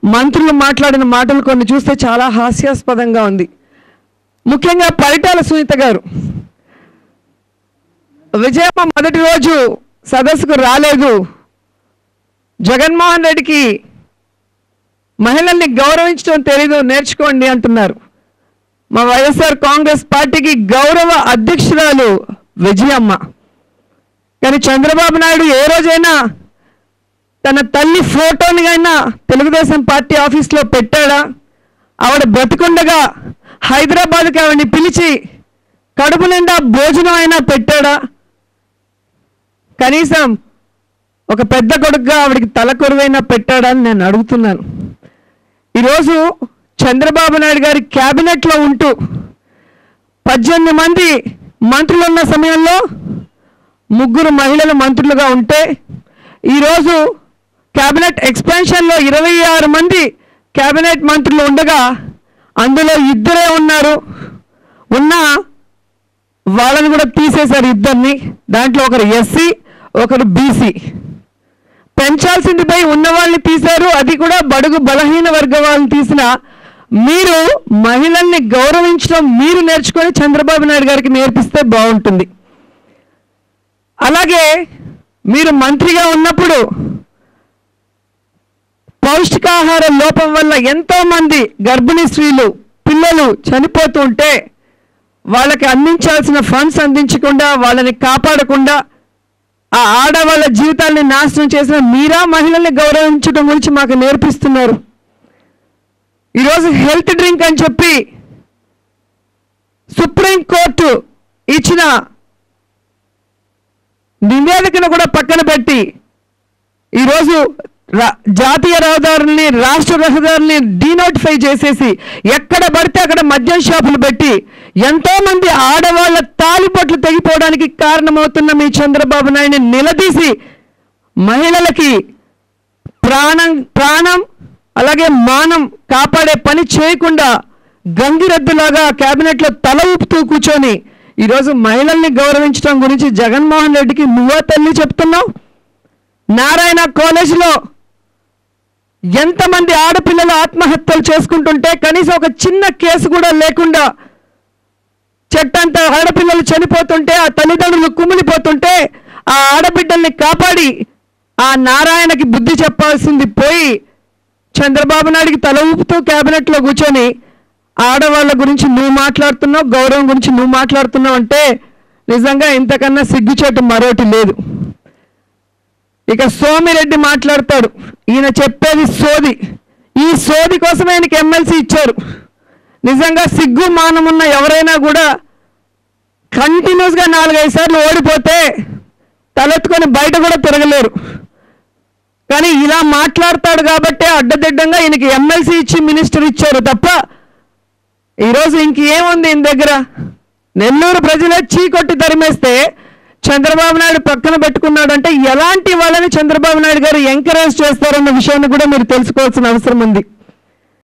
మంత్రులు మాట్లాడిన మాటలు కొన్ని చూస్తే చాలా హాస్యాస్పదంగా ఉంది. ముఖ్యంగా పరిటాల సునీత గారు విజయమ్మ మొదటి రోజు సదస్సుకు రాలేదు, జగన్మోహన్ రెడ్డికి మహిళల్ని గౌరవించడం తెలీదు, నేర్చుకోండి అంటున్నారు. మా వైఎస్ఆర్ కాంగ్రెస్ పార్టీకి గౌరవ అధ్యక్షురాలు విజయమ్మ. కానీ చంద్రబాబు నాయుడు ఏ రోజైనా తన తల్లి ఫోటోని అయినా తెలుగుదేశం పార్టీ ఆఫీస్లో పెట్టాడా? ఆవిడ బ్రతికుండగా హైదరాబాద్కి ఆవిడని పిలిచి కడుపు నిండా భోజనం అయినా పెట్టాడా? కనీసం ఒక పెద్ద కొడుకుగా ఆవిడికి తలకొరువైనా పెట్టాడా అని నేను అడుగుతున్నాను. ఈరోజు చంద్రబాబు నాయుడు గారి క్యాబినెట్లో ఉంటూ 18 మంది మంత్రులు ఉన్న సమయంలో 3 మహిళలు మంత్రులుగా ఉంటే, ఈరోజు క్యాబినెట్ ఎక్స్పాన్షన్లో 26 మంది క్యాబినెట్ మంత్రులు ఉండగా అందులో 2 ఉన్నారు. ఉన్న వాళ్ళని కూడా తీసేశారు, 2ని. దాంట్లో ఒకరు ఎస్సీ, ఒకరు బీసీ. పెంచాల్సింది పోయి ఉన్న వాళ్ళని తీశారు, అది కూడా బడుగు బలహీన వర్గ వాళ్ళని తీసిన మీరు మహిళల్ని గౌరవించడం మీరు నేర్చుకొని చంద్రబాబు నాయుడు గారికి నేర్పిస్తే బాగుంటుంది. అలాగే మీరు మంత్రిగా ఉన్నప్పుడు పౌష్టికాహార లోపం వల్ల ఎంతోమంది గర్భిణీ స్త్రీలు, పిల్లలు చనిపోతూ ఉంటే వాళ్ళకి అందించాల్సిన ఫండ్స్ అందించకుండా, వాళ్ళని కాపాడకుండా ఆ ఆడవాళ్ళ జీవితాన్ని నాశనం చేసిన మీరా మహిళల్ని గౌరవించడం గురించి మాకు నేర్పిస్తున్నారు. ఈరోజు హెల్త్ డ్రింక్ అని చెప్పి సుప్రీంకోర్టు ఇచ్చిన నివేదికను కూడా పక్కన పెట్టి ఈరోజు జాతీయ రహదారుల్ని, రాష్ట్ర రహదారుల్ని డీనోటిఫై చేసేసి ఎక్కడ పడితే అక్కడ మద్యం షాపులు పెట్టి ఎంతోమంది ఆడవాళ్ళ తాలిపొట్లు తెగిపోవడానికి కారణమవుతున్న మీ చంద్రబాబు నాయుడిని నిలదీసి మహిళలకి ప్రాణం అలాగే మానం కాపాడే పని చేయకుండా గంగిరెద్దులాగా క్యాబినెట్లో తల ఊపుతూ కూర్చొని ఈరోజు మహిళల్ని గౌరవించడం గురించి జగన్మోహన్ రెడ్డికి నువ్వా తల్లి చెప్తున్నావు? నారాయణ కాలేజీలో ఎంతమంది ఆడపిల్లలు ఆత్మహత్యలు చేసుకుంటుంటే కనీసం ఒక చిన్న కేసు కూడా లేకుండా చెట్టంత ఆడపిల్లలు చనిపోతుంటే, ఆ తల్లిదండ్రులు కుమిలిపోతుంటే ఆ ఆడబిడ్డల్ని కాపాడి ఆ నారాయణకి బుద్ధి చెప్పాల్సింది పోయి చంద్రబాబు నాయుడికి తల ఊపుతూ క్యాబినెట్లో కూర్చొని ఆడవాళ్ళ గురించి నువ్వు మాట్లాడుతున్నావు, గౌరవం గురించి నువ్వు మాట్లాడుతున్నావు అంటే నిజంగా ఇంతకన్నా సిగ్గుచేటు మరోటి లేదు. ఇక సోమిరెడ్డి మాట్లాడతాడు, ఈయన చెప్పేది సోది. ఈ సోది కోసమే ఆయనకి ఎమ్మెల్సీ ఇచ్చారు. నిజంగా సిగ్గు మానమున్న ఎవరైనా కూడా కంటిన్యూస్గా 4-5 సార్లు ఓడిపోతే తలెత్తుకొని బయట కూడా తిరగలేరు. కానీ ఇలా మాట్లాడతాడు కాబట్టే అడ్డదిడ్డంగా ఈయనకి ఎమ్మెల్సీ ఇచ్చి మినిస్టర్ ఇచ్చారు తప్ప ఈరోజు ఇంకేముంది ఈయన దగ్గర? నెల్లూరు ప్రజలే చీకొట్టి తరిమేస్తే చంద్రబాబు నాయుడు పక్కన పెట్టుకున్నాడంటే ఎలాంటి వాళ్ళని చంద్రబాబు నాయుడు గారు ఎంకరేజ్ చేస్తారన్న విషయాన్ని కూడా మీరు తెలుసుకోవాల్సిన అవసరం ఉంది.